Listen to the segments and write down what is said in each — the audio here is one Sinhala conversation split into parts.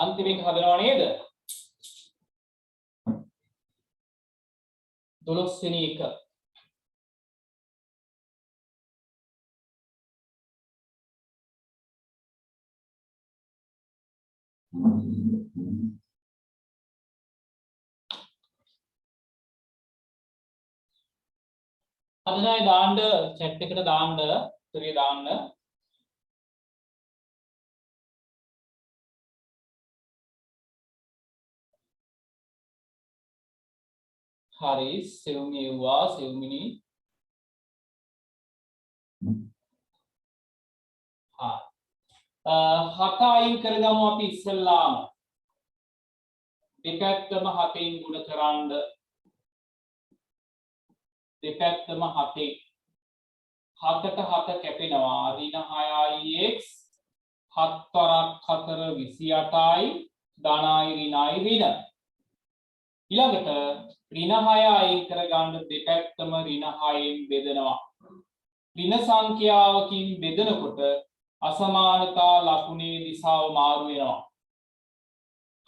अंतिम एक හදනවා නේද? 12 වෙනි එක. හදනයි දාන්න chat එකට දාන්න, උත්තරය දාන්න. හරි සෙව්මියුවා සෙව්මිනි. හත අයින් කරගමු අපි ඉස්සෙල්ලාම. දෙපැත්තම 7න් ගුණ කරන්න. දෙපැත්තම 7න් 7ට 7 කැපෙනවා ඍණ 6ix 7 වරක් 4 28යි ධනයි ඍණයි ඍණ. ඊළඟට ඍණ 6 අයින් කරගන්න දෙපැත්තම ඍණ 6න් බෙදනවා. ඍණ සංඛ්‍යාවකින් බෙදනකොට අසමානතා ලකුණේ දිශාව මාරු වෙනවා.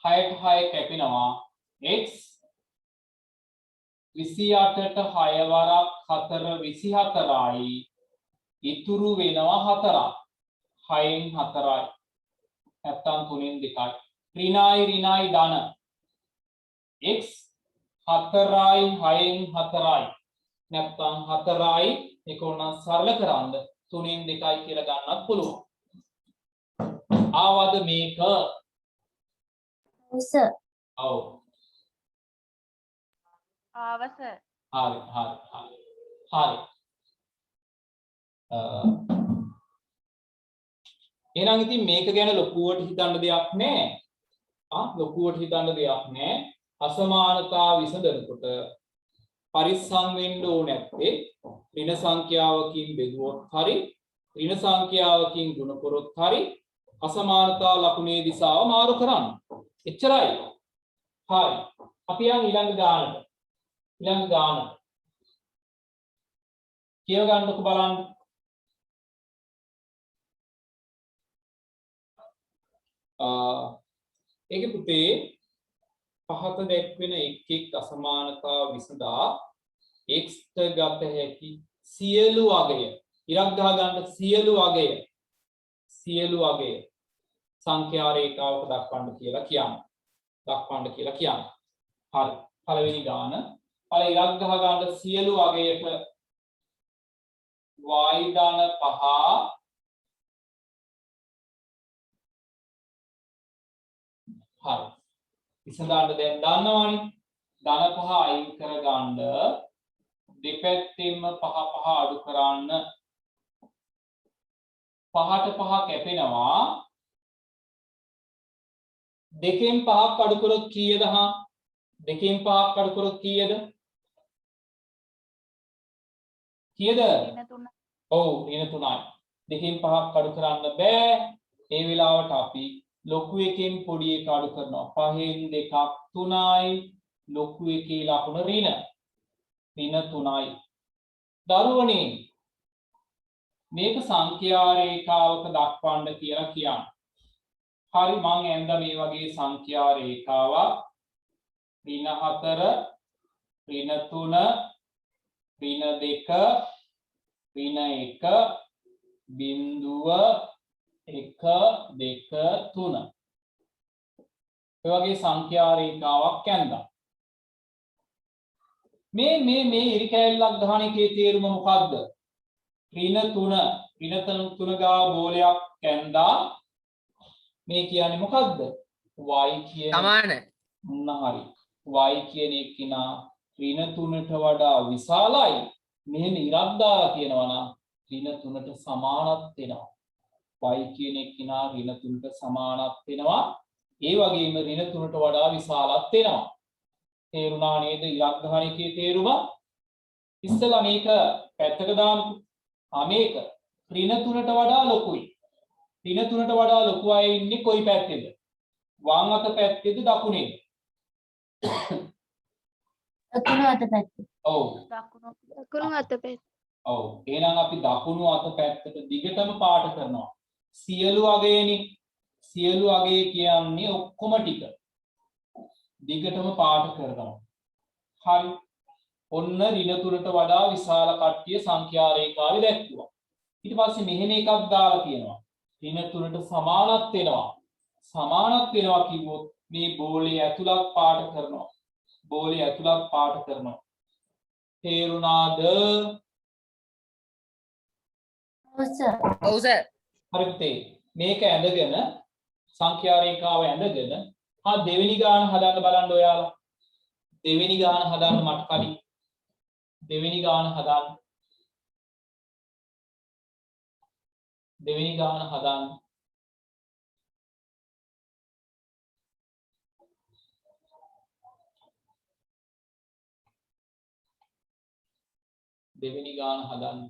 6ට 6 කැපෙනවා x 28ට 6 වරක් 4 24යි ඉතුරු වෙනවා 4ක් 6න් 4යි නැත්තම් 3න් 2යි ඍණයි ඍණයි ධන x 4යි 6න් 4යි නැත්තම් 4යි ඒක උනන් සරල කරන්න 3න් 2යි කියලා ගන්නත් පුළුවන්. ආවද මේක? සර්. ඔව්. ආවස. හරි. එහෙනම් ඉතින් මේක ගැන ලොකුවට හිතන්න දෙයක් නැහැ. ලොකුවට හිතන්න දෙයක් නැහැ. අසමානතා විසඳනකොට පරිස්සම් වෙන්න ඕනේ නැත්තේ ඍණ සංඛ්‍යාවකින් බෙදුවොත් හරි ඍණ සංඛ්‍යාවකින් ගුණ කරොත් හරි අසමානතා ලකුණේ දිශාව මාරු කරන්න. එච්චරයි. හරි. අපි යන් ඊළඟ ගානට. කියව ගන්නකො බලන්න. ඒකේ පුතේ පහත දැක්වෙන එක් අසමානතා විසඳා x ට ගත හැකි සියලු අගය ඉරක් ගහ ගන්න සියලු අගය සංඛ්‍යා රේඛාවක දක්වන්න කියලා කියන්නේ. හරි. පළවෙනි ගාන ඉරක් ගහ ගන්න සියලු අගයට y ධන 5 හරි. විසඳන්න දැන් දන්නවනේ. ධන 5 අයින් කරගන්න දෙපැත්තෙන්ම 5 අඩු කරන්න 5ට 5 කැපෙනවා. දෙකෙන් 5ක් අඩු කරොත් කීයද? දෙකෙන් 5ක් අඩු කරොත් කීයද? ඍණ 3. ඔව් ඍණ 3යි. දෙකෙන් 5ක් අඩු කරන්න බෑ. ඒ වෙලාවට අපි ලොකු එකෙන් පොඩි එක අඩු කරනවා. 5න් 2ක් 3යි. ලොකු එකේ ලකුණ ඍණ 3යි. දරුවනේ මේක සංඛ්‍යා රේඛාවක දක්වන්න කියලා කියන්නේ. හරි මං ඇඳ මේ වගේ සංඛ්‍යා රේඛාවක් ඍණ 4 ඍණ 3 ඍණ 2 ඍණ 1 බිංදුව 1 2 3 ඒ වගේ සංඛ්‍යා රේඛාවක් ඇඳා. මේ ඉරි කැලලක් ගහන එකේ තේරුම මොකද්ද? ඍණ 3 ගාව බෝලයක් ඇඳා. මේ කියන්නේ මොකද්ද? y කියන සමාන හරි y කියන එක්කිනා ඍණ 3ට වඩා විශාලයි මෙහෙම ඉරක් දාලා කියනවා නම් ඍණ 3ට සමානත් වෙනවා y කියන එක්කිනා ඍණ 3ට සමානත් වෙනවා ඒ වගේම ඍණ 3ට වඩා විශාලත් වෙනවා තේරුණා නේද ඉරක් ගහන එකේ තේරුම ඉස්සලා මේක පැත්තක දාමුකෝ මේක ඍණ 3ට වඩා ලොකුයි ඍණ 3ට වඩා ලොකු අය ඉන්නේ කොයි පැත්තේද වම් අත පැත්තේද දකුණේද දකුණු අත පැත්ත. ඔව් දකුණු අත පැත්ත. ඔව් එහෙනම් අපි දකුණු අත පැත්තට දිගටම පාට කරනවා සියලු අගයනේ සියලු අගය කියන්නේ ඔක්කොම ටික දිගටම පාට කරනවා හරි ඔන්න ඍණ 3ට වඩා විශාල කට්ටිය සංඛ්‍යා රේඛාවේ දැක්වුවා ඊට පස්සේ මෙහෙම එකක් දාලා කියනවා ඍණ 3ට සමානත් වෙනවා කිව්වොත් මේ බෝලේ ඇතුළත් පාට කරනවා බෝලේ ඇතුළත් පාට කරනවා තේරුණාද ඔව් සර්. ඔව් සර් හරිද මේක ඇඳගෙන සංඛ්‍යා රේඛාව ඇඳගෙන දෙවෙනි ගාන හදන්න බලන්න ඔයාලා දෙවෙනි ගාන හදන්න මට කලින් දෙවෙනි ගාන හදන්න දෙවෙනි ගාන හදන්න දෙවෙනි ගාන හදන්න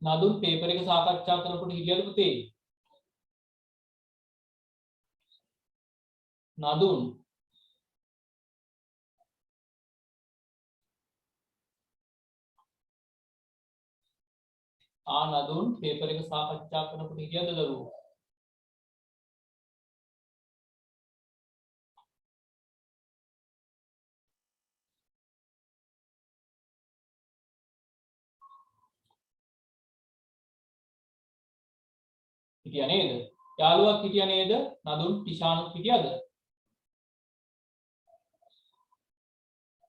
නදුන් පේපර් එක සාකච්ඡා කරනකොට හිටියද පුතේ නදුන් නදුන් පේපර් එක සාකච්ඡා කරනකොට හිටියද දරුවෝ හිටියා නේද? යාළුවක් හිටියා නේද? නදුන් ටිෂානුත් හිටියද?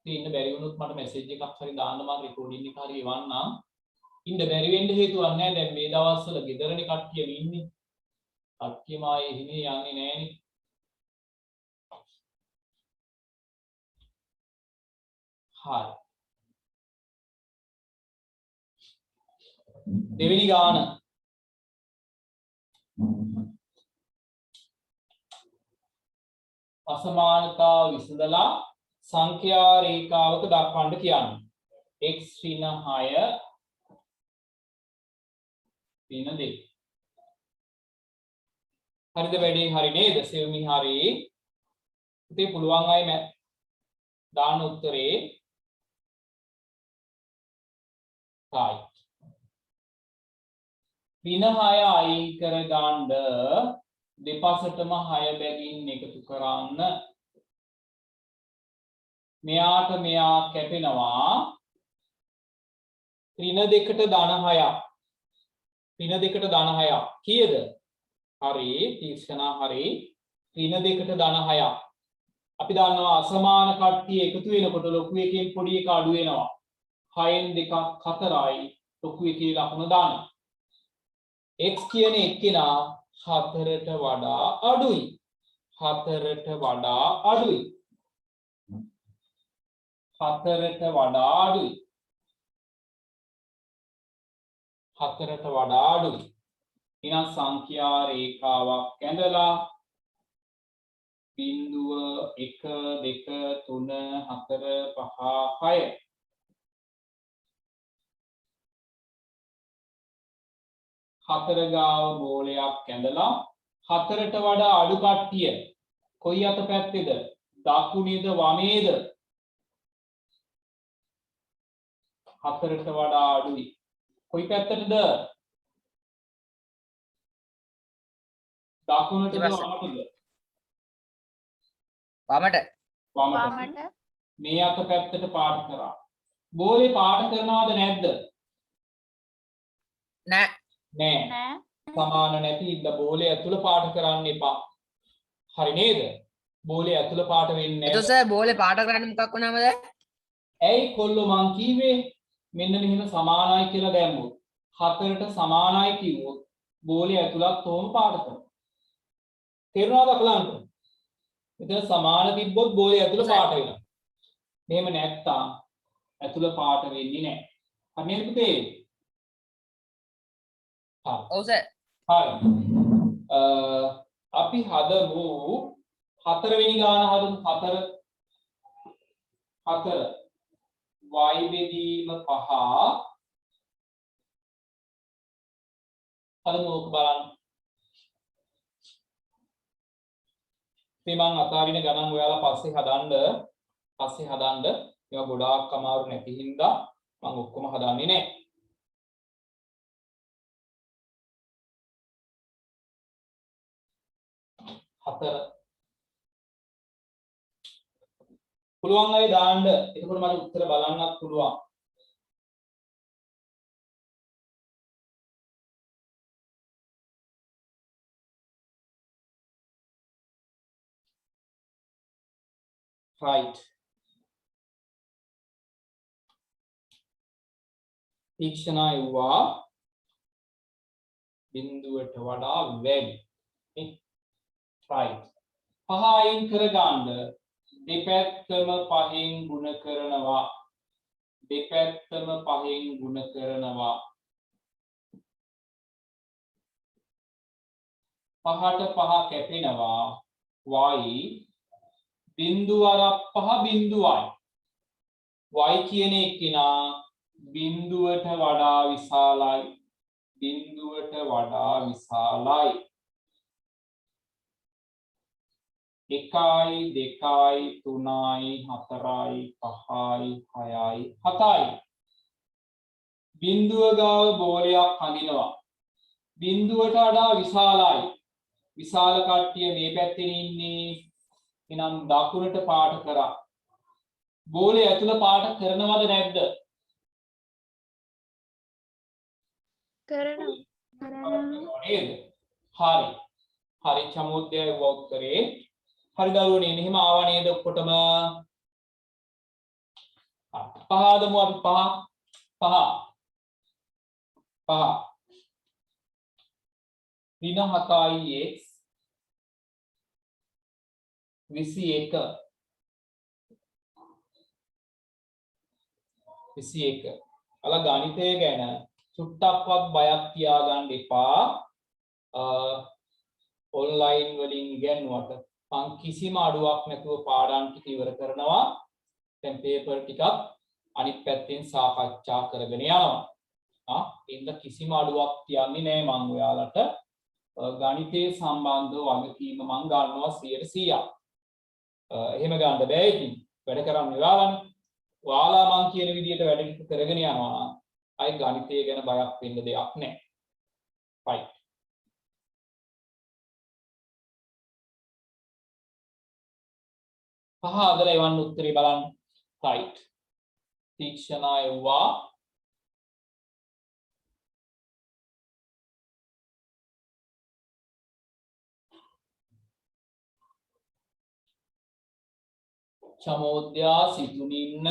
ඉන්න බැරි වුණොත් මට මැසේජ් එකක් හරි දාන්න මම රෙකෝඩින් එක හරි එවන්නම්. ඉන්න බැරි වෙන්න හේතුවක් නැහැ. දැන් මේ දවස්වල ගෙදරනේ කට්ටියම ඉන්නේ. කට්ටියම ආයේ හිනේ යන්නේ නැහනේ. හරි. දෙවෙනි ගාන අසමානතාව විසඳලා සංඛ්‍යා රේඛාවක දක්වන්න කියන්නේ x ඍණ 6 ඍණ 2 හරිද වැඩි හරි නේද සෙවමි හරි පුතේ පුළුවන් අය දාන්න උත්තරේ right ඍණ 6 අයින් කර ගන්න දෙපසටම 6 බැගින් එකතු කරන්න මෙයාට මෙයා කැපෙනවා ඍණ 2ට ධන 6ක් ඍණ 2ට ධන 6ක් කීයද හරි තීක්ෂණා හරි ඍණ 2ට ධන 6ක් අපි දන්නවා අසමාන කට්ටිය එකතු වෙනකොට ලොකු එකෙන් පොඩි එක අඩු වෙනවා 6න් 2ක් 4යි ලොකු එකේ ලකුණ දාන්න x කියන එක්කිනා 4ට වඩා අඩුයි 4ට වඩා අඩුයි 4ට වඩා අඩුයි 4ට වඩා අඩුයි ඊනම් සංඛ්‍යා රේඛාවක් ඇඳලා බිංදුව 1 2 3 4 5 6 4 ගාව බෝලයක් ඇඳලා 4ට වඩා අඩු කට්ටිය කොයි අත පැත්තේද දකුණේද වමේද 4ට වඩා අඩුයි කොයි පැත්තටද දකුණටද වමටද වමට මේ අත පැත්තට පාට කරා බෝලේ පාට කරනවද නැද්ද නෑ නෑ සමාන නැති ඉඳ බෝලේ ඇතුළ පාට කරන්න එපා හරි නේද බෝලේ ඇතුළ පාට වෙන්නේ නැහැ එතකොට සර් බෝලේ පාට කරන්න මොකක් වුණාමද ඇයි කොල්ලෝ මං කීවේ මෙන්න මෙහෙම සමානයි කියලා දැම්මොත් 4ට සමානයි කිව්වොත් බෝලේ ඇතුළත් තෝම පාට කරනවා. තේරුණාද අකලන්ට? මෙතන සමාන තිබ්බොත් බෝලේ ඇතුළ පාට වෙනවා. මෙහෙම නැත්තම් ඇතුළ පාට වෙන්නේ නැහැ. හරි නේද පුතේ? හරි. ඔව් සර්. හරි. අපි හදමු හතරවෙනි ගාන හදමු. හතර y බෙදීම 5 හදමු. ඕක බලන්න. මේ මං අතාරින ගණන් ඔයාලා පස්සේ හදන්න ඒවා ගොඩාක් අමාරු නැති හින්දා මං ඔක්කොම හදන්නේ නැහැ. හතර පුළුවන් අය දාන්න. එතකොට මට උත්තර බලන්නත් පුළුවන්. right. තීක්ෂණා යුවා බිඳුවට වඩා වැඩි. right. 5 අයින් කරගන්න දෙපැත්තම 5න් ගුණ කරනවා. දෙපැත්තම 5න් ගුණ කරනවා. 5ට 5 කැපෙනවා. y බිඳුව අර 5 බිඳුවයි. y කියන එක්කිනා බිඳුවට වඩා විශාලයි. බිඳුවට වඩා විශාලයි. 1යි 2යි 3යි 4යි 5යි 6යි 7යි. බිඳුව ගාව බෝලයක් හඳිනවා. බිඳුවට වඩා විශාලයි. විශාල කට්ටිය මේ පැත්තේ ඉන්නේ. එනම් දකුණට පාට කරා. බෝලේ ඇතුළ පාට කරනවද නැද්ද? කරනවා නේද? හරි. හරි චමෝද්‍යය වෝක්තරේ. හරි දරුවනේ මෙහෙම ආවා නේද ඔක්කොටම? පහදමු අපි පහ. ඍණ 7යි x 21. අල ගණිතය ගැන චුට්ටක්වත් බයක් තියාගන්න එපා. ඔන්ලයින් වලින් ඉගෙනුවට මං කිසිම අඩුවක් නැතුව පාඩම් ටික ඉවර කරනවා. දැන් පේපර් ටිකක් අනිත් පැත්තෙන් සාකච්ඡා කරගෙන යනවා. ඉන්න කිසිම අඩුවක් තියන්නේ නැහැ මං ඔයාලට. ගණිතයේ සම්බන්ධව වගකීම මං ගන්නවා 100%. එහෙම ගන්න බෑ ඉතින්. වැඩ කරන්න ඔයාලනේ. ඔයාලා මං කියන විදිහට වැඩ ටික කරගෙන යනවා. අය ගණිතය ගැන බයක් වෙන්න දෙයක් නැහැ. right. පහ අදලා එවන්න උත්තරේ බලන්න. right. තීක්ෂණා යුවා චමෝද්‍යා සිතුනින්න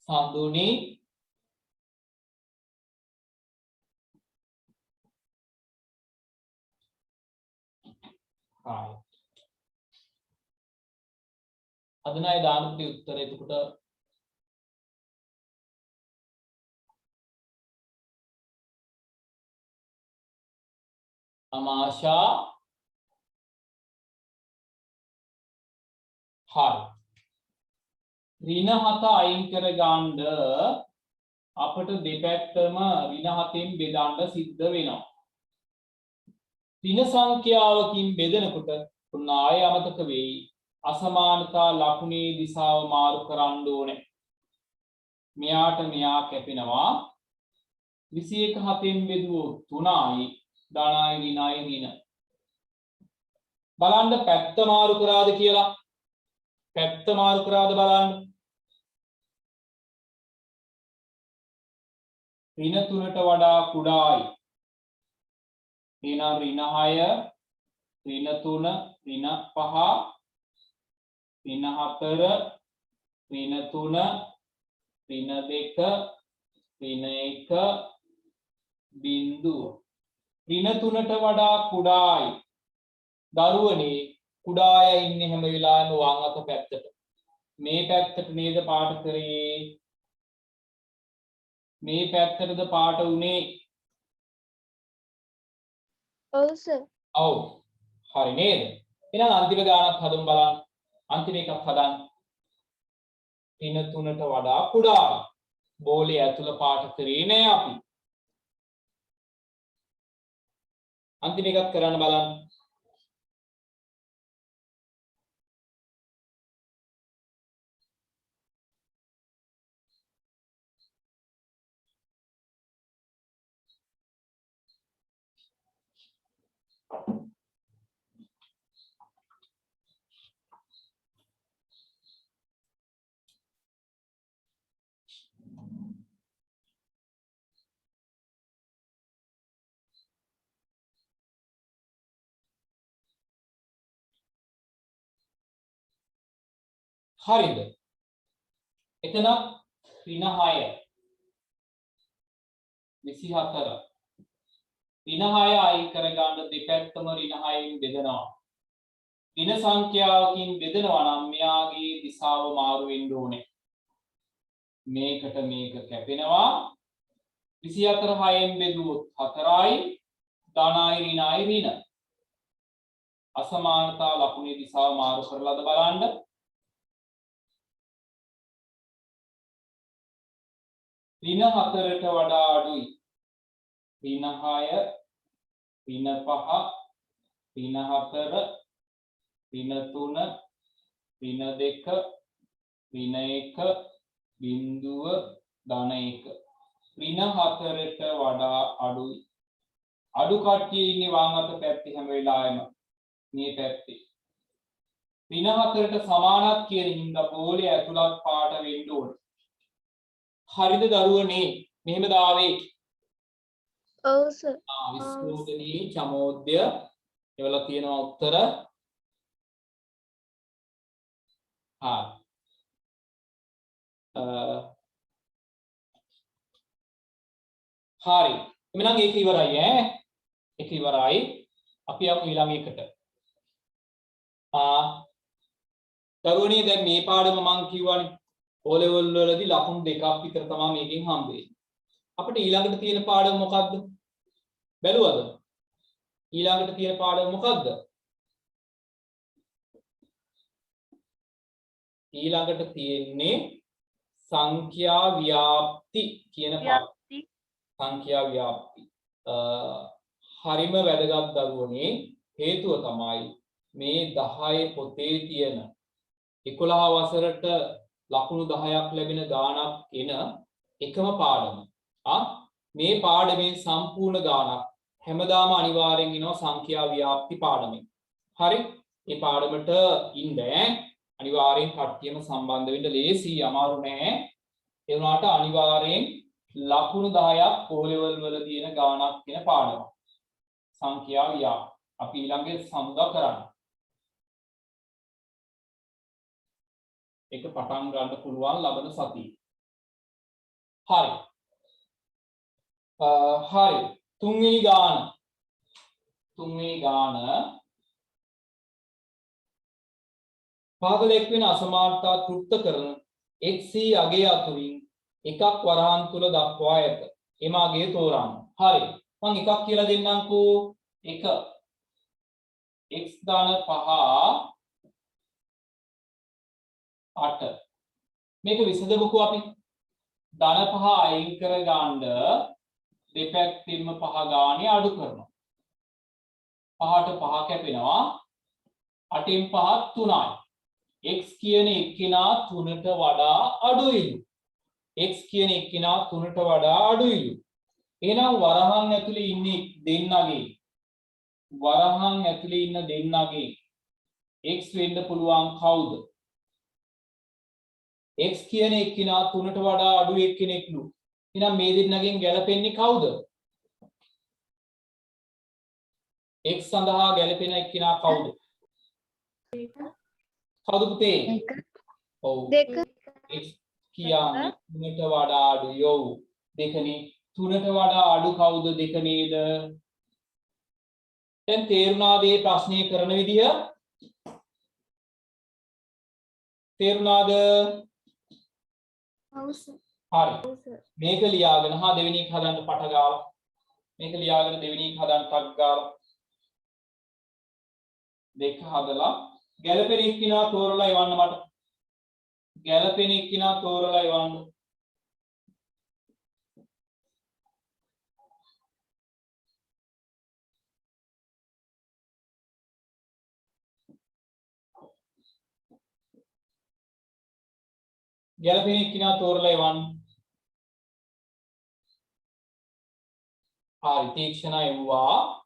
සඳුනි right. අදනයි දාන පුතේ උත්තර එතකොට අමාශා හරි. ඍණ 7 අයින් කර ගන්න අපට දෙපැත්තම ඍණ 7න් බෙදන්න සිද්ධ වෙනවා. ඍණ සංඛ්‍යාවකින් බෙදනකොට උන්න ආය අමතක වෙයි. අසමානතා ලකුණේ දිශාව මාරු කරන්න ඕනේ. මෙයාට මෙයා කැපෙනවා. 21 7න් බෙදුවොත් 3යි ධනයි ඍණයි ඍණ. බලන්න පැත්ත මාරු කරාද කියලා. පැත්ත මාරු කරාද බලන්න. ඍණ 3ට වඩා කුඩායි. එහෙනම් ඍණ 6 ඍණ 3 ඍණ 5 ඍණ 4 ඍණ 3 ඍණ 2 ඍණ 1 බිංදුව. ඍණ 3ට වඩා කුඩායි. දරුවනේ කුඩා අය ඉන්නේ හැම වෙලාවෙම වම් අත පැත්තට. මේ පැත්තට නේද පාට කරේ? මේ පැත්තටද පාට උනේ? ඔව් සර්. ඔව්. හරි නේද? එහෙනම් අන්තිම ගානක් හදමු බලන්න. අන්තිම එකක් හදන්න. ඍණ 3ට වඩා කුඩායි. බෝලේ ඇතුළ පාට කරේ නෑ අපි. අන්තිම එකක් කරන්න බලන්න. හරිද? එතන ඍණ 6 24 ඍණ 6 අයින් කරගන්න දෙපැත්තම ඍණ 6න් බෙදනවා. ඍණ සංඛ්‍යාවකින් බෙදනවා නම් මෙයාගේ දිශාව මාරු වෙන්න ඕනේ. මේකට මේක කැපෙනවා. 24 6න් බෙදුවොත් 4යි ධනයි ඍණයි ඍණ. අසමානතා ලකුණේ දිශාව මාරු කරලාද බලන්න. ඍණ 4ට වඩා අඩුයි. ඍණ 6 ඍණ 5 ඍණ 4 ඍණ 3 ඍණ 2 ඍණ 1 බිංදුව ධන 1. ඍණ 4ට වඩා අඩුයි. අඩු කට්ටිය ඉන්නේ වම් අත පැත්තේ හැම වෙලාවෙම මේ පැත්තේ. ඍණ 4ට සමානක් කියන හින්දා බෝලේ ඇතුළත් පාට වෙන්න ඕනේ. හරිද දරුවනේ? මෙහෙම දාවේ. ඔව් සර්. විස්කෝදනී චමෝද්‍ය එවලා තියෙනවා උත්තර. හරි. එමනම් ඒක ඉවරයි ඈ. ඒක ඉවරයි. අපි යමු ඊළඟ එකට. දරුවනේ දැන් මේ පාඩම මම කියවනේ O level වලදී ලකුණු දෙකක් විතර තමයි මේකෙන් හම්බ වෙන්නේ. අපිට ඊළඟට තියෙන පාඩම මොකද්ද? බැලුවද? ඊළඟට තියෙන පාඩම මොකද්ද? ඊළඟට තියෙන්නේ සංඛ්‍යා ව්‍යාප්ති කියන පාඩම. සංඛ්‍යා ව්‍යාප්ති. හරිම වැදගත් දරුවනේ. හේතුව තමයි මේ 10 පොතේ තියෙන 11 වසරට ලකුණු 10ක් ලැබෙන ගාණක් එන එකම පාඩම. මේ පාඩමේ සම්පූර්ණ ගාණක් හැමදාම අනිවාර්යෙන් එනවා සංඛ්‍යා ව්‍යාප්ති පාඩමෙන්. හරි? මේ පාඩමට ඉන්න අනිවාර්යෙන් කට්ටියම සම්බන්ධ වෙන්න ලේසි අමාරු නෑ. ඒ වුණාට අනිවාර්යෙන් ලකුණු 10ක් O level වල තියෙන ගාණක් කියන පාඩම. සංඛ්‍යා ව්‍යාප්ති. අපි ඊළඟට සමුදා කරන්න. ඒක පටන් ගන්න පුළුවන් ලබන සතියේ. හරි. හරි. තුන්වෙනි ගාන. පාගලෙක් වෙන අසමානතා තෘප්ත කරන xc අගය අතුරින් එකක් වරහන් තුල දක්වා ඇත. එම අගය තෝරන්න. හරි. මම එකක් කියලා දෙන්නම්කෝ. 1 x ධන 5 8 මේක විසඳමුකෝ අපි. ධන 5 අයින් කර ගන්න දෙපැත්තෙන්ම 5 ගානේ අඩු කරනවා. 5ට 5 කැපෙනවා. 8න් 5 3යි. x කියන එක්කෙනා 3ට වඩා අඩුයිලු. x කියන එක්කෙනා 3ට වඩා අඩුයිලු. එහෙනම් වරහන් ඇතුලේ ඉන්නේ දෙන්නගේ x වෙන්න පුළුවන් කවුද? x කියන එක්කිනා 3ට වඩා අඩු එක්කෙනෙක්ලු. එහෙනම් මේ දෙන්නගෙන් ගැලපෙන්නේ කවුද? x සඳහා ගැලපෙන එක්කිනා කවුද? කවුද පුතේ? ඔව්. දෙක. x කියන්නේ 3ට වඩා අඩු යෝ. දෙකනේ. 3ට වඩා අඩු කවුද? දෙක නේද? දැන් තේරුණාද මේ ප්‍රශ්නේ කරන විදිය? තේරුණාද? ඔව් සර්. හරි. ඔව් සර්. මේක ලියාගෙන දෙවෙනි එක හදන්න පට ගාලා. මේක ලියාගෙන දෙවෙනි එක හදන්න ටක් ගාලා. දෙක හදලා ගැලපෙන එක්කිනා තෝරලා එවන්න මට. ගැලපෙන එක්කිනා තෝරලා එවන්න. ගැලපෙන එක්කිනා තෝරලා එවන්න. හරි තීක්ෂණ එවුවා.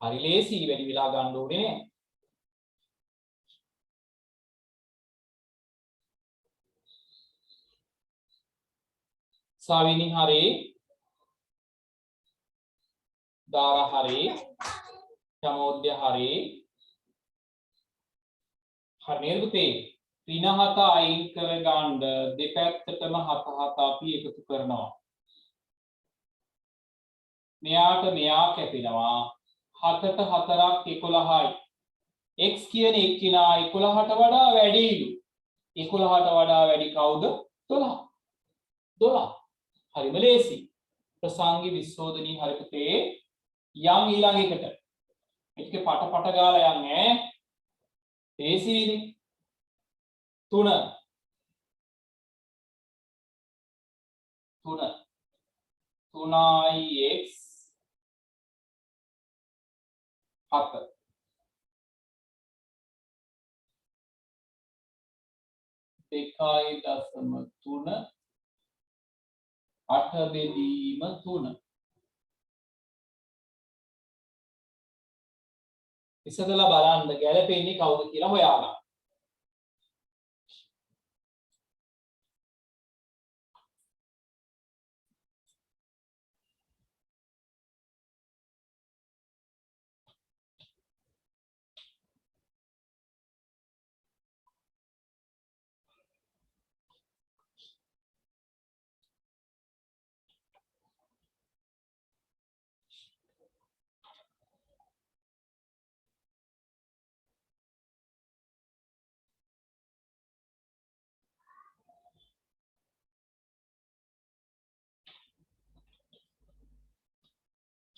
හරි ලේසි වැඩි වෙලා ගන්න ඕනේ නෑ. සාවිනි හරි. දාර හරි. සමෝද්‍ය හරි. හරි නේද පුතේ? ඍණ 7 අයින් කර ගන්න දෙපැත්තටම 7 අපි එකතු කරනවා. මෙයාට මෙයා කැපෙනවා. 7ට 4ක් 11යි. x කියන එක්කිනා 11ට වඩා වැඩිලු. 11ට වඩා වැඩි කවුද? 12. 12. හරිම ලේසි. ප්‍රසංගි විශ්ෝධනී හරි පුතේ. යම් ඊළඟ එකට. මේක පට ගාලා යන්නේ. ලේසිනේ. 3 3යි x 7 2.3 8 බෙදීම 3 ඉස්සෙල්ලා බලන්න ගැලපෙන්නේ කවුද කියලා හොයාගන්න.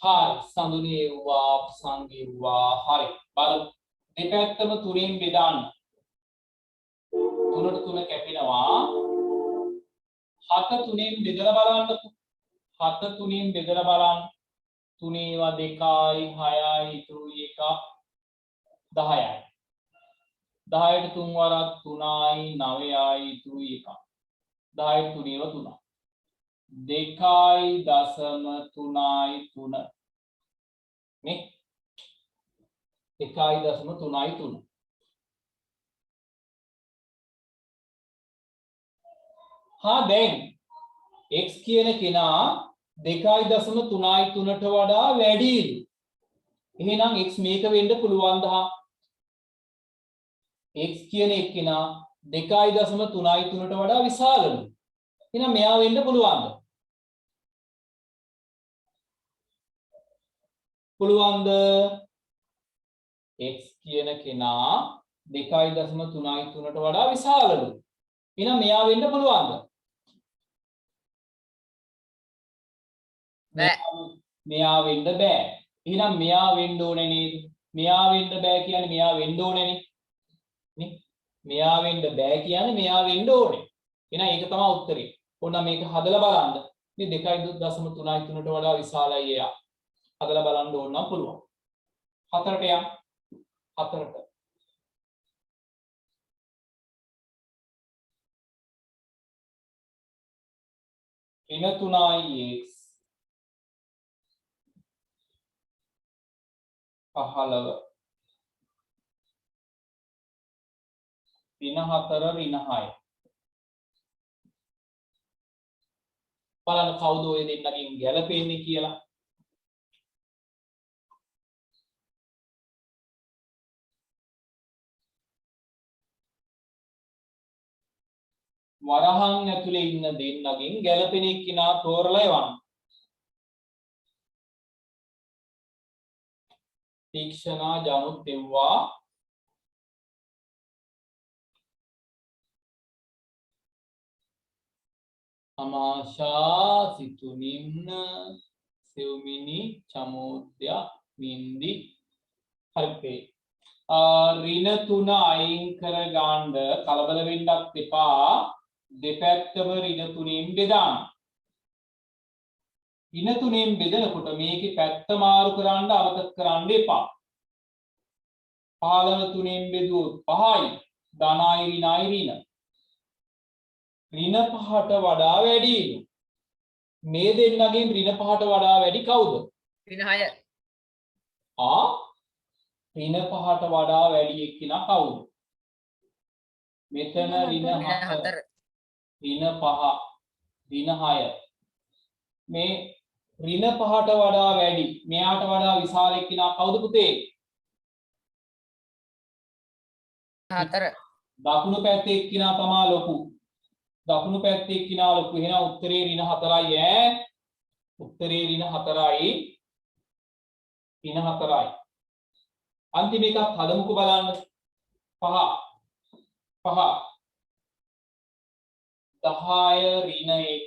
හරි සඳුනේ වුණා සංගේ වුණා හරි බලමු දෙපැත්තම 3න් බෙදන්න 3ට 3 කැපෙනවා 7 3න් බෙදලා බලන්නකො 7 3න් බෙදලා බලන්න 3 ඒවා 2යි 6යි ඉතුරු 1ක් 10යි 10ට 3 වරක් 3යි 9යි ඉතුරු 1ක් 10ට 3 ඒවා 3ක් 2.3යි 3 නේ 1.3යි 3 දැන් x කියන කෙනා 2.3යි 3ට වඩා වැඩිලු. එහෙනම් x මේක වෙන්න පුළුවන්ද? x කියන එක්කෙනා 2.3යි 3ට වඩා විශාලලු. එහෙනම් මෙයා වෙන්න පුළුවන්ද? පුළුවන්ද? x කියන කෙනා 2.3යි 3ට වඩා විශාලලු. එහෙනම් මෙයා වෙන්න පුළුවන්ද? මෙයා වෙන්න බෑ. එහෙනම් මෙයා වෙන්න ඕනේ නේද? මෙයා වෙන්න බෑ කියන්නේ මෙයා වෙන්න ඕනේනේ. නේ? මෙයා වෙන්න බෑ කියන්නේ මෙයා වෙන්න ඕනේ. එහෙනම් ඒක තමයි උත්තරේ. ඕන මේක හදලා බලන්න. මේ 2.3යි 3ට වඩා විශාලයි එයා. හදලා බලන්න ඕන නම් පුළුවන්. 4ට යන්න. 4ට. ඍණ 3යි x 15 ඍණ 4 ඍණ 6 බලන්න කවුද ඔය දෙන්නගෙන් ගැලපෙන්නේ කියලා. වරහන් ඇතුලේ ඉන්න දෙන්නගෙන් ගැළපෙන එක්කිනා තෝරලා එවන්න. තීක්ෂණා ජනුත් එව්වා. අමාශා සිතුනින්න සෙව්මිනි චමෝද්‍ය මින්දි. හරිද? ඍණ 3 අයින් කර ගන්න කලබල වෙන්නත් එපා. දෙපැත්තම ඍණ 3න් බෙදාන්න. ඍණ 3න් බෙදනකොට මේකේ පැත්ත මාරු කරන්න අමතක කරන්න එපා. 15 3න් බෙදුවොත් 5යි. ධනයි ඍණයි ඍණ. ඍණ 5ට වඩා වැඩි. මේ දෙන්නගෙන් ඍණ 5ට වඩා වැඩි කවුද? ඍණ 6. ඍණ 5ට වඩා වැඩි එක්කිනා කවුද? මෙතන ඍණ 4. ඍණ 5. ඍණ 6. මේ ඍණ 5ට වඩා වැඩි මෙයාට වඩා විශාල එක්කිනා කවුද පුතේ? 4. දකුණු පැත්තේ එක්කිනා තමයි ලොකු. දකුණු පැත්තේ එක්කිනා ලොකු. එහෙනම් උත්තරේ ඍණ 4යි ඈ. උත්තරේ ඍණ 4යි. ඍණ 4යි. අන්තිම එකක් හදමුකෝ බලන්න. 5 10 ඍණ x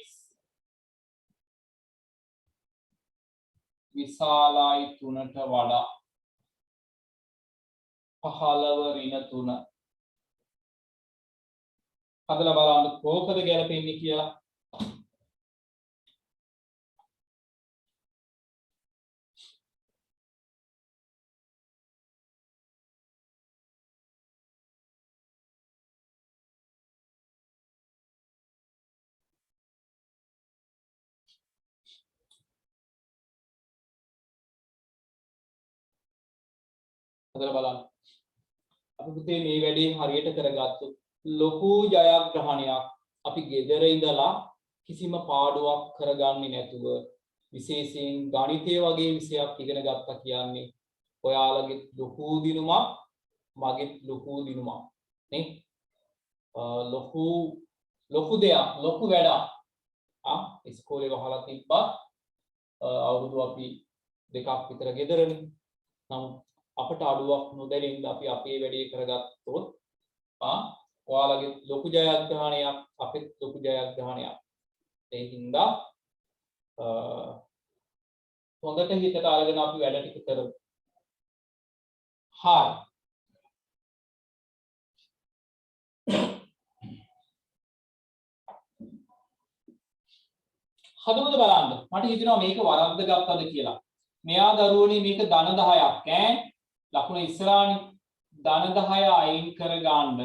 විශාලයි 3ට වඩා. 15 ඍණ 3. හදලා බලන්න කොහොමද ගැලපෙන්නේ කියලා. හදලා බලන්න. අපි පුතේ මේ වැඩේ හරියට කරගත්තොත් ලොකු ජයග්‍රහණයක් අපි ගෙදර ඉඳලා කිසිම පාඩුවක් කරගන්නේ නැතුව විශේෂයෙන් ගණිතය වගේ විෂයක් ඉගෙන ගත්තා කියන්නේ ඔයාලගේ ලොකු දිනුමක් මගේ ලොකු දිනුමක් නේ. ලොකු දෙයක් ලොකු වැඩක් ඉස්කෝලේ වහලා තිබ්බා අවුරුදු අපි දෙකක් විතර ගෙදරනේ. නමුත් අපට අඩුවක් නොදැනෙන්න අපි අපේ වැඩේ කරගත්තොත් ඔයාලගේ ලොකු ජයග්‍රහණයක් අපිත් ලොකු ජයග්‍රහණයක්. ඒ හින්දා හොඳට හිතට අරගෙන අපි වැඩ ටික කරමු. හරි. හදමුද බලන්න. මට හිතෙනවා මේක වරද්ද ගත්තද කියලා. මෙයා දරුවනේ මේක ධන 10ක් ඈ. ලකුණ ඉස්සරහනේ. ධන 10 අයින් කර ගන්න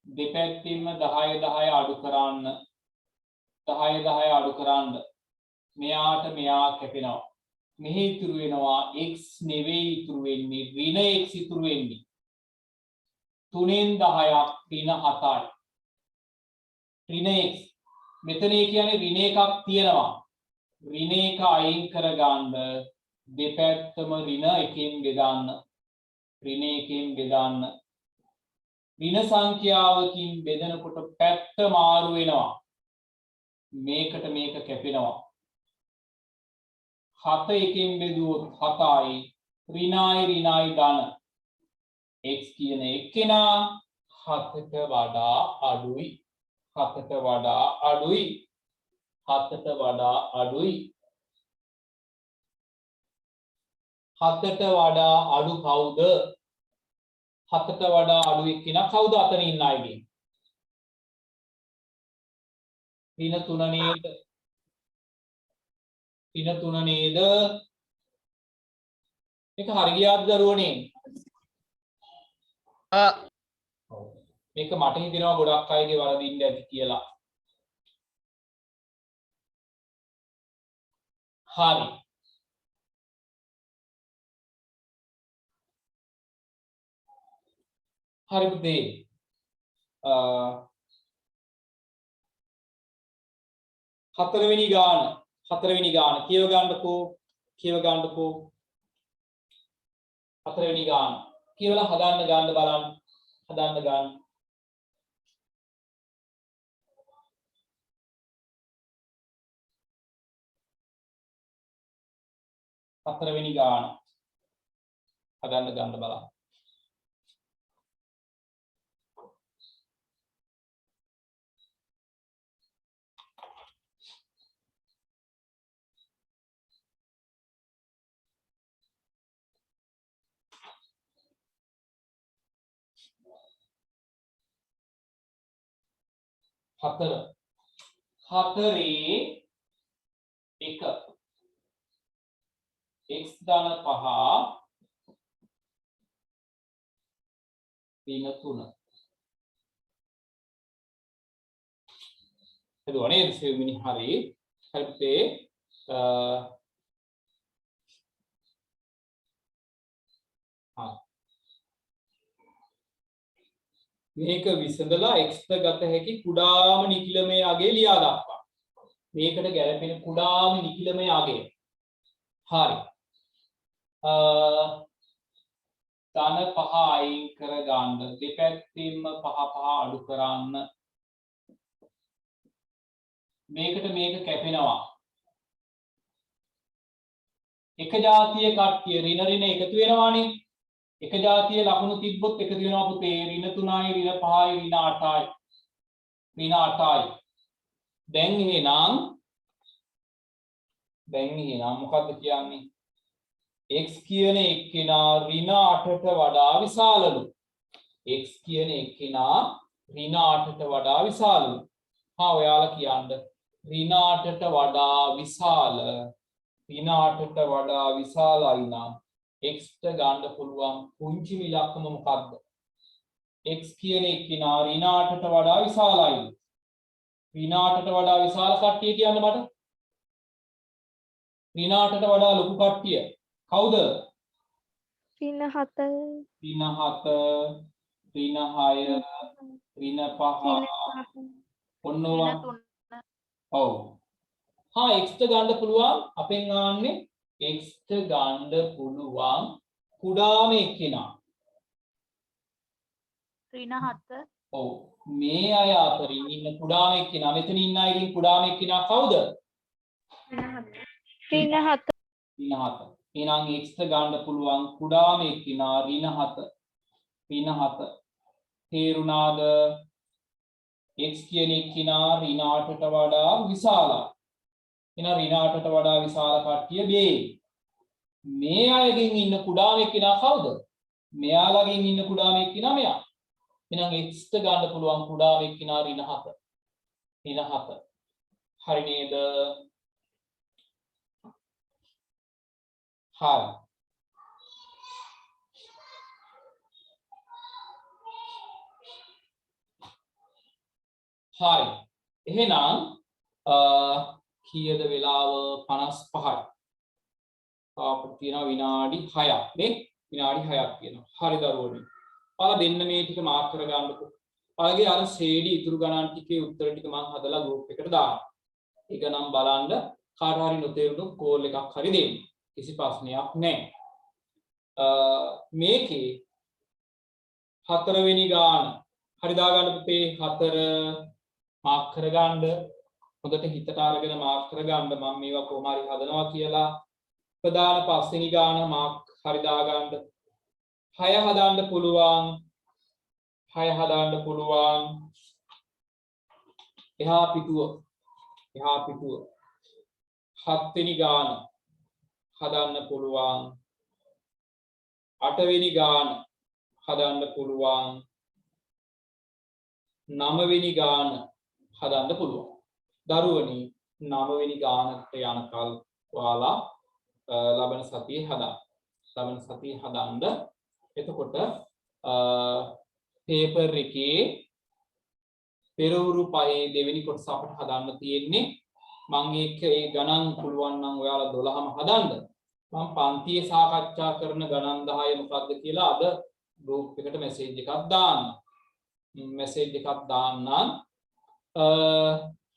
දෙපැත්තෙන්ම 10 10 අඩු කරන්න. 10 10 අඩු කරන්න. මෙයාට මෙයා කැපෙනවා. මෙහි ඉතුරු වෙනවා x නෙවෙයි ඉතුරු වෙන්නේ ඍණ x ඉතුරු වෙන්නේ. 3න් 10ක් ඍණ 7යි. ඍණ x මෙතන කියන්නේ ඍණ එකක් තියෙනවා. ඍණ එක අයින් කරගන්න දෙපැත්තම ඍණ එකෙන් බෙදන්න. ඍණ එකෙන් බෙදන්න. ඍණ සංඛ්‍යාවකින් බෙදනකොට පැත්ත මාරු වෙනවා. මේකට මේක කැපෙනවා. 7 එකෙන් බෙදුවොත් 7යි. ඍණයි ඍණයි ධන. x කියන එක්කෙනා 7ට වඩා අඩුයි. 7ට වඩා අඩුයි. 7ට වඩා අඩුයි. 7ට වඩා අඩු කවුද? 7ට වඩා අඩු එක්කිනා කවුද අතන ඉන්න අයගෙන්? ඍණ 3 නේද? ඍණ 3 නේද? මේක හරි ගියාද දරුවනේ? මේක මට හිතෙනවා ගොඩක් අයගේ වරදින්න ඇති කියලා. හරි. හරි පුතේ. හතරවෙනි ගාන කියව ගන්නකෝ. හතරවෙනි ගාන කියවලා හදන්න ගන්න බලන්න. හතරවෙනි ගාන හදන්න ගන්න බලන්න. හතර හතරේ එක x ධන 5 ඍණ 3 එතකොට නේද සෙවමිනි හරි හරිතේ මේක විසඳලා x ට ගත හැකි කුඩාම නිකිලමය අගය ලියා දක්වා. මේකට ගැලපෙන කුඩාම නිකිලමය අගය. හරි. ධන 5 අයින් කර ගන්න දෙපැත්තෙන්ම 5 අඩු කරන්න. මේකට මේක කැපෙනවා. එක ජාතිය කට්ටිය ඍණ ඍණ එකතු වෙනවානේ. එක ජාතිය ලකුණු තිබ්බොත් එකතු වෙනවා පුතේ ඍණ 3යි ඍණ 5යි ඍණ 8යි ඍණ 8යි. දැන් එහෙනම් මොකද්ද කියන්නේ? x කියන එක්කෙනා ඍණ 8ට වඩා විශාලලු. x කියන එක්කෙනා ඍණ 8ට වඩා විශාලලු. ඔයාලා කියන්න ඍණ 8ට වඩා විශාල ඍණ 8ට වඩා විශාලයි නම් x ට ගන්න පුළුවන් පුංචිම ඉලක්කම මොකක්ද? x කියන එක්කෙනා ඍණ 8ට වඩා විශාලයි. ඍණ 8ට වඩා විශාල කට්ටිය කියන්න මට. ඍණ 8ට වඩා ලොකු කට්ටිය කවුද? ඍණ 7 ඍණ 7 ඍණ 6 ඍණ 5 ඔන්නවා. ඔව්. x ට ගන්න පුළුවන් අපෙන් ආන්නේ x ට ගන්න පුළුවන් කුඩාම එක්කෙනා ඍණ 7 ඔව් මේ අය අතරින් ඉන්න කුඩාම එක්කෙනා මෙතන ඉන්න අයගෙන් කුඩාම එක්කෙනා කවුද? ඍණ 7 එහෙනම් x ට ගන්න පුළුවන් කුඩාම එක්කෙනා ඍණ 7 තේරුණාද? x කියන එක්කෙනා ඍණ 8ට වඩා විශාලයි. එහෙනම් ඍණ 8ට වඩා විශාල කට්ටිය B. මේ අයගෙන් ඉන්න කුඩාම එක්කෙනා කවුද? මෙයාලගෙන් ඉන්න කුඩාම එක්කෙනා මෙයා. එහෙනම් x ට ගන්න පුළුවන් කුඩාම එක්කෙනා ඍණ 7. හරි නේද? හරි. එහෙනම් කීයද වෙලාව? 55යි. අපිට තියෙනවා විනාඩි 6ක් නේ. විනාඩි 6ක් තියෙනවා. හරි දරුවනේ. ඔයාලා දෙන්න මේ ටික මාක් කරගන්නකො. ඔයාලගේ අර ශ්‍රේණි ඉතුරු ගණන් ටිකේ උත්තර ටික මම හදලා ගෲප් එකට දානවා. ඒක නම් බලන්න කාට හරි නොතේරුණොත් කෝල් එකක් හරි දෙන්න. කිසි ප්‍රශ්නයක් නැහැ. මේකේ 4 වෙනි ගාන හරි දාගන්න පුතේ. 4 මාක් කරගන්න. හොඳට හිතට අරගෙන මාක් කරගන්න. මම මේවා කොහොම හරි හදනවා කියලා. ප්‍රධාන 5 වෙනි ගාන මාක් හරි දාගන්න. 6 හදාන්න පුළුවන්. එහා පිටුව 7 වෙනි ගාන හදන්න පුළුවන්. 8 වෙනි ගාන හදන්න පුළුවන්. 9 වෙනි ගාන හදන්න පුළුවන්. දරුවනි 9 වෙනි ගානට යනකල් ඔයාලා ලබන සතියේ හදන්න. එතකොට පේපර් එකේ පෙරවරු 5 දෙවෙනි කොටස අපිට හදන්න තියෙන්නේ. මම ඒ ගණන් පුළුවන් නම් ඔයාලා 12ම හදන්න. මම පන්තියේ සාකච්ඡා කරන ගණන් 10 මොකක්ද කියලා අද ගෲප් එකට මැසේජ් එකක් දාන්න.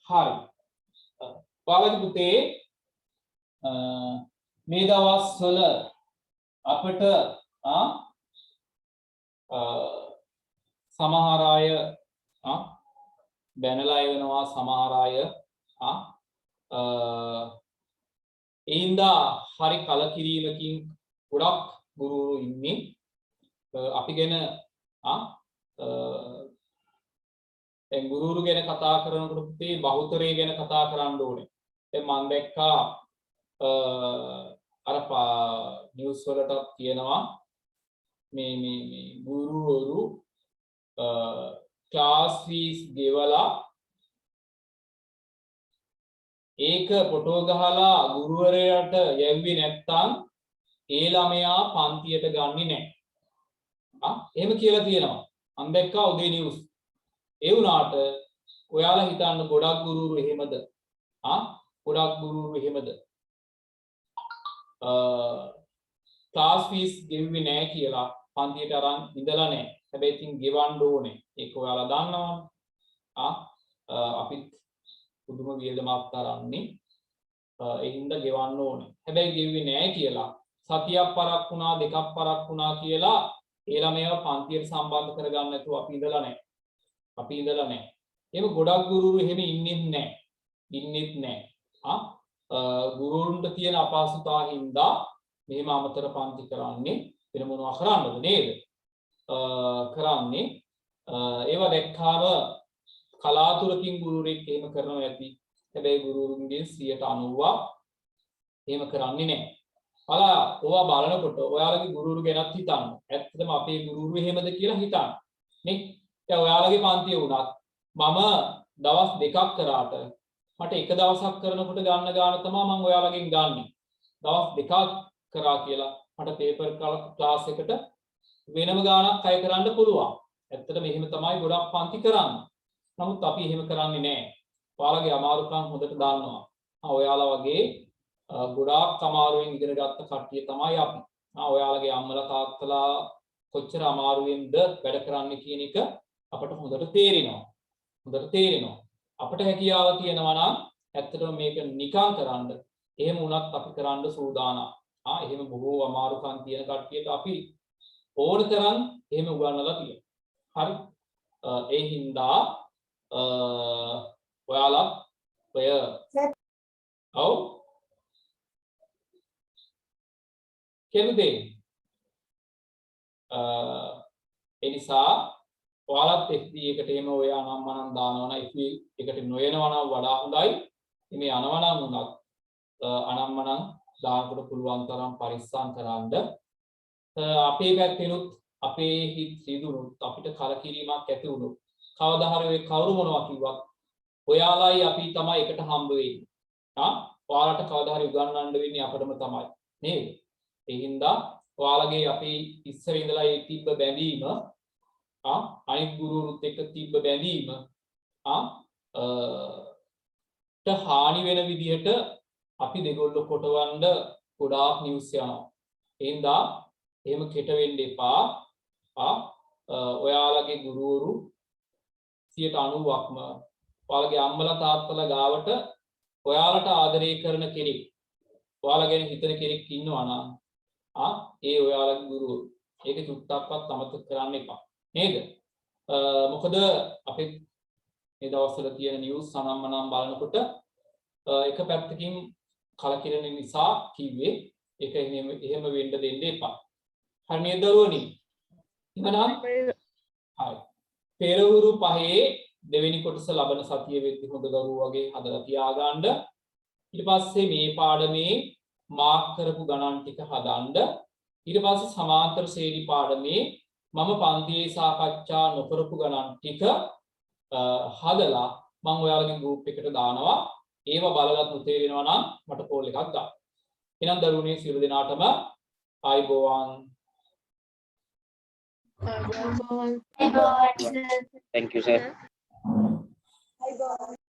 හරි. ඔයාලගේ පුතේ මේ දවස්වල අපිට සමහර අය බැනලා එවනවා. සමහර අය ඒ හින්දා හරි කලකිරීමකින් ගොඩක් ගුරුවරු ඉන්නේ අපි ගැන දැන් ගුරුවරු ගැන කතා කරනකොට පුතේ බහුතරය ගැන කතා කරන්න ඕනේ. දැන් මම දැක්කා අර නිවුස් වලට කියනවා මේ ගුරුවරු ක්ලාස් ෆීස් ගෙවලා ඒක ෆොටෝ ගහලා ගුරුවරයාට යැව්වේ නැත්තම් ඒ ළමයා පන්තියට ගන්නෙ නැහැ. එහෙම කියලා තියෙනවා. මම දැක්කා උදේ නිවුස්. ඒ වුණාට ඔයාලා හිතන්න ගොඩක් ගුරුවරු එහෙමද? ගොඩක් ගුරුවරු එහෙමද? ක්ලාස් ෆීස් ගෙව්වේ නැහැ කියලා පන්තියට අරන් ඉඳලා නැහැ. හැබැයි ඉතින් ගෙවන්න ඕනේ. ඒක ඔයාලා දන්නවා. අපිත් පුදුම වියදමක් තරන්නේ. ඒ හින්දා ගෙවන්න ඕනේ. හැබැයි ගෙව්වේ නැහැ කියලා සතියක් පරක් වුණා දෙකක් පරක් වුණා කියලා ඒ ළමයාව පන්තියට සම්බන්ධ කරගන්න නැතුව අපි ඉඳලා නැහැ. එහෙම ගොඩක් ගුරුවරු එහෙම ඉන්නෙත් නැහැ. ගුරුවරුන්ට තියෙන අපහසුතාව හින්දා මෙහෙම අමතර පන්ති කරන්නේ වෙන මොනවා කරන්නද නේද? කරන්නේ ඒව දැක්කාම කලාතුරකින් ගුරුවරයෙක් එහෙම කරනවා ඇති. හැබැයි ගුරුවරුන්ගේ 90% එහෙම කරන්නේ නැහැ. ඔයා බලනකොට ඔයාලගේ ගුරුවරු ගැනත් හිතන්න. ඇත්තටම අපේ ගුරුවරු එහෙමද කියලා හිතන්න. නේ? දැන් ඔයාලගේ පන්තිය වුණත් මම දවස් දෙකක් කරාට මට එක දවසක් කරනකොට ගන්න ගාන තමයි මම ඔයාලගෙන් ගන්නෙ. දවස් දෙකක් කරා කියලා මට පේපර් ක්ලාස් එකට වෙනම ගානක් අය කරන්න පුළුවන්. ඇත්තටම එහෙම තමයි ගොඩක් පන්ති කරන්නේ. නමුත් අපි එහෙම කරන්නේ නැහැ. ඔයාලගේ අමාරුකම් හොඳට දන්නවා. ඔයාලා වගේ ගොඩාක් අමාරුවෙන් ඉගෙන ගත්ත කට්ටිය තමයි අපි. ඔයාලගේ අම්මලා තාත්තලා කොච්චර අමාරුවෙන්ද වැඩ කරන්නේ කියන එක අපට හොඳට තේරෙනවා. අපට හැකියාව තියෙනවා නම් ඇත්තටම මේක නිකන් කරන්න. එහෙම වුණත් අපි කරන්න සූදානම්. එහෙම බොහෝ අමාරුකම් තියෙන කට්ටියට අපි ඕන තරම් එහෙම උගන්වලා තියෙනවා. හරි. ඒ හින්දා ඔයාලා ඔව් කෙනෙකුදේ ඒ නිසා ඔයාලත් FB එකට එම ඔය අනම්මනම් දානවා නම් FB එකට නොයනවා නම් වඩා හොඳයි. මේ අනවනම් උනත් අනම්මනම් දානකොට පුළුවන් තරම් පරිස්සම් කරන්න. අපේ පැත්තෙනුත් අපේ හිත සිදුනුත් අපිට කලකිරීමක් ඇති වුණොත් කවදා හරි ඔය කවුරු මොනවා කිව්වත් ඔයාලයි අපි තමයි එකට හම්බ වෙන්නේ. ඔයාලට කවදා හරි උගන්වන්න වෙන්නේ අපිටම තමයි නේද? ඒ හින්දා ඔයාලගේ අපි ඉස්සර ඉඳලා ඒ තිබ්බ බැඳීම අනිත් ගුරුවරුත් එක්ක තිබ්බ බැඳීම හානි වෙන විදිහට අපි දෙගොල්ලෝ කොටවන්න ගොඩාක් නිවුස් යනවා. ඒ හින්දා එහෙම කෙට වෙන්න එපා. ඔයාලගේ ගුරුවරු 90%ක්ම ඔයාලගේ අම්මලා තාත්තලා ගාවට ඔයාලට ආදරය කරන කෙනෙක් ඔයාලා ගැන හිතන කෙනෙක් ඉන්නවා නම් ඒ ඔයාලගේ ගුරුවරු. ඒක චුට්ටක්වත් අමතක කරන්න එපා. නේද? මොකද අපි මේ දවස්වල තියෙන නිවුස් අනම්මනම් බලනකොට එක පැත්තකින් කලකිරෙන නිසා කිව්වේ ඒක එහෙම වෙන්න දෙන්න එපා. හරි නේද දරුවනි? එහෙනම් හරි. පෙරවරු 5 දෙවෙනි කොටස ලබන සතිය වෙද්දි හොඳ දරුවෝ වගේ හදලා තියාගන්න. ඊට පස්සේ මේ පාඩමේ මාක් කරපු ගණන් ටික හදන්න. ඊට පස්සේ සමාන්තර ශ්‍රේණි පාඩමේ මම පන්තියේ සාකච්ඡා නොකරපු ගණන් ටික හදලා මම ඔයාලගේ ගෲප් එකට දානවා. ඒව බලලත් නොතේරෙනවා නම් මට කෝල් එකක් දාන්න. එහෙනම් දරුවනේ සියලු දෙනාටම ආයිබෝවන්. Thank you, sir. Bye bye.